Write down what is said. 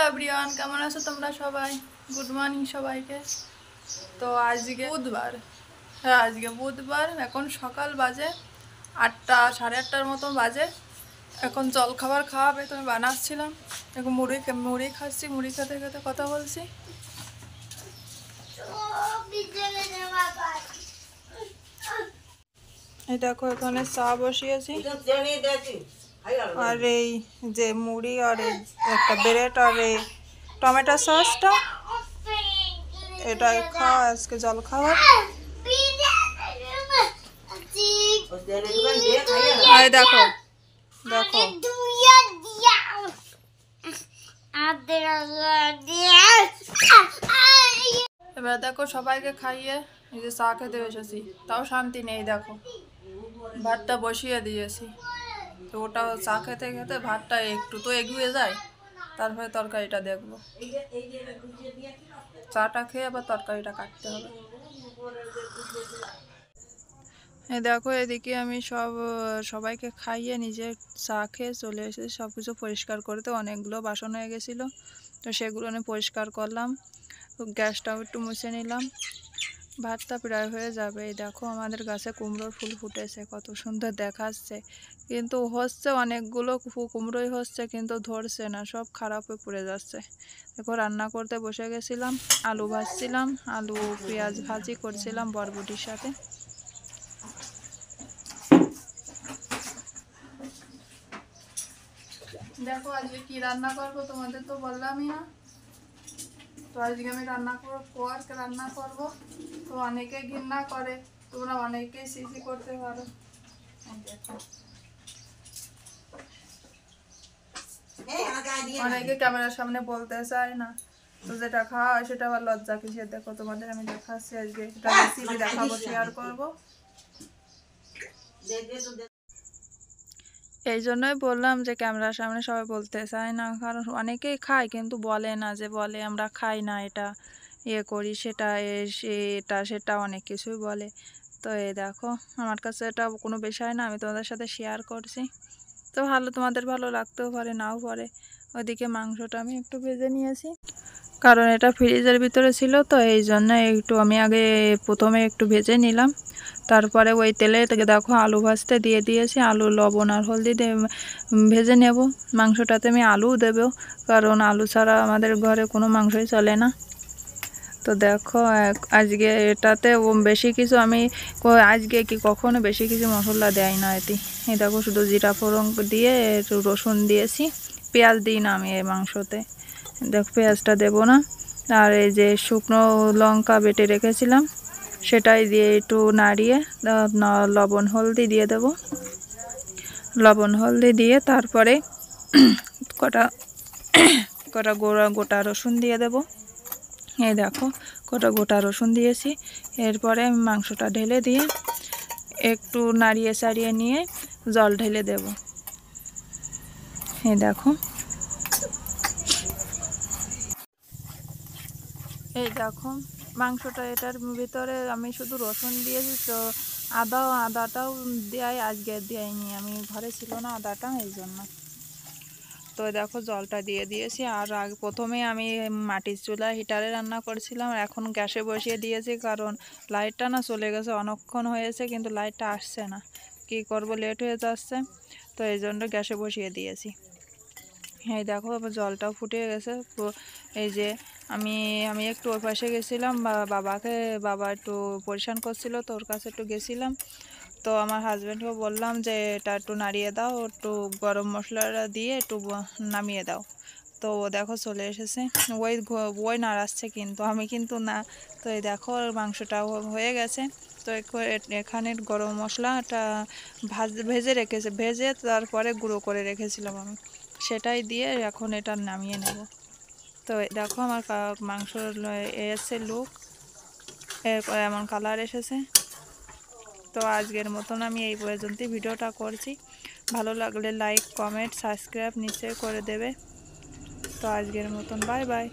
Hello everyone, কেমন আছো তোমরা সবাই? গুড মর্নিং সবাইকে। তো আজকে বুধবার, এখন সকাল বাজে 8টা, সাড়ে 8টার মতো বাজে। এখন জলখাবার খাওয়াবে, তো আমি বানাচ্ছিলাম। এখন মুড়ি খাচ্ছি, মুড়ি খেতে খেতে কথা বলছি। এই দেখো এখানে চা বসিয়েছি, আর এই যে মুড়ি আর একটা ব্রেড আর এই টমেটো সসটা, এটা খাওয়া আজকে জল খাওয়ার। দেখো দেখো এবার দেখো সবাইকে খাইয়ে এই যে চা খেতে বসেছি, তাও শান্তি নেই। দেখো ভাতটা বসিয়ে দিয়েছি, তো ওটা চা খেতে খেতে ভাতটা একটু তো এগিয়ে যায়, তারপরে তরকারিটা দেখবো। চাটা খেয়ে আবার তরকারিটা কাটতে হবে। এই দেখো এদিকে আমি সবাইকে খাইয়ে নিজে চা খেয়ে চলে এসেছি। সব কিছু পরিষ্কার করতে অনেকগুলো বাসন হয়ে গেছিলো, তো সেগুলো আমি পরিষ্কার করলাম। গ্যাসটাও একটু মুছে নিলাম। ভাতটা প্রায় হয়ে যাবে। এই দেখো আমাদের গাছে কুমড়োর ফুল ফুটেছে, কত সুন্দর দেখাচ্ছে, কিন্তু হচ্ছে অনেকগুলো কুমড়োই হচ্ছে, কিন্তু ধরছে না, সব খারাপ হয়ে পড়ে যাচ্ছে। দেখো রান্না করতে বসে গেছিলাম, আলু ভাজছিলাম, আলু পেঁয়াজ ভাজি করছিলাম বরবটির সাথে। দেখো আজকে কি রান্না করবো তোমাদের তো বললামই না। তো আজকে আমি রান্না করবো, পোয়ারকে রান্না করবো। তো অনেকে ঘৃণা করে, তোমরা অনেকেই সিসি করতে পারো। অনেকে ক্যামেরার সামনে বলতে চায় না, তো যেটা খাওয়া হয় সেটা আবার লজ্জা কিসের। দেখো তোমাদের আমি দেখাচ্ছি, আজকে এটা রেসিপি দেখাবো, শেয়ার করবো। এই জন্যই বললাম যে ক্যামেরার সামনে সবাই বলতে চায় না, কারণ অনেকেই খায় কিন্তু বলে না, যে বলে আমরা খাই না, এটা ইয়ে করি, সেটা এটা সেটা অনেক কিছুই বলে। তো এই দেখো আমার কাছে এটা কোনো বিষয় না, আমি তোমাদের সাথে শেয়ার করছি। তো তোমাদের ভালো লাগতেও পারে, নাও পারে। ওইদিকে মাংসটা আমি একটু ভেজে নিয়েছি, কারণ এটা ফ্রিজের ভিতরে ছিল, তো এই জন্য একটু আমি আগে প্রথমে একটু ভেজে নিলাম। তারপরে ওই তেলে থেকে দেখো আলু ভাজতে দিয়ে দিয়েছি, আলু লবণ আর হলদি দিয়ে ভেজে নেব। মাংসটাতে আমি আলুও দেবো, কারণ আলু ছাড়া আমাদের ঘরে কোনো মাংসই চলে না। তো দেখো আজকে এটাতে বেশি কিছু আমি আজকে কি কখনো বেশি কিছু মশলা দেয় না এতে। এই দেখো শুধু জিরা ফোড়ন দিয়ে একটু রসুন দিয়েছি, পেঁয়াজ দিই না আমি এই মাংসতে। দেখো পেঁয়াজটা দেবো না। আর এই যে শুকনো লঙ্কা বেটে রেখেছিলাম, সেটাই দিয়ে একটু নাড়িয়ে লবণ হলদি দিয়ে দেব। লবণ হলদি দিয়ে তারপরে কটা কটা গোটা রসুন দিয়ে দেব। এই দেখো কটা গোটা রসুন দিয়েছি। এরপরে আমি মাংসটা ঢেলে দিয়ে একটু নাড়িয়ে চাড়িয়ে নিয়ে জল ঢেলে দেব। এই দেখো মাংসটা, এটার ভিতরে আমি শুধু রসুন দিয়েছি, তো আদাটাও দেয় আজকে দেয়নি, আমি ঘরে ছিল না আদাটা, এই জন্য। তো দেখো জলটা দিয়ে দিয়েছি। আর প্রথমে আমি মাটির চুলা হিটারে রান্না করছিলাম, এখন গ্যাসে বসিয়ে দিয়েছি, কারণ লাইটটা না চলে গেছে, অনেকক্ষণ হয়েছে কিন্তু লাইটটা আসছে না, কি করব, লেট হয়ে যাচ্ছে, তো এই জন্য গ্যাসে বসিয়ে দিয়েছি। এই দেখো জলটাও ফুটে গেছে। এই যে আমি একটু ওই পাশে গেছিলাম, বাবা একটু পরিষ্কার করছিল, তো ওর কাছে একটু গেছিলাম। তো আমার হাজব্যান্ডকে বললাম যে এটা একটু নাড়িয়ে দাও, একটু গরম মশলাটা দিয়ে একটু নামিয়ে দাও। তো ও দেখো চলে এসেছে, ওই নাড়াচ্ছে, কিন্তু আমি কিন্তু না। তো এই দেখো মাংসটা হয়ে গেছে। তো এখানে গরম মশলাটা ভেজে তারপরে গুঁড়ো করে রেখেছিলাম আমি, সেটাই দিয়ে এখন এটা নামিয়ে নেব। তো দেখো আমার মাংসর এসে লুক এমন কালার এসেছে। তো আজকের মতন আমি এই পর্যন্তই ভিডিওটা করছি। ভালো লাগলে লাইক কমেন্ট সাবস্ক্রাইব নিশ্চয়ই করে দেবে। তো আজকের মতন বাই বাই।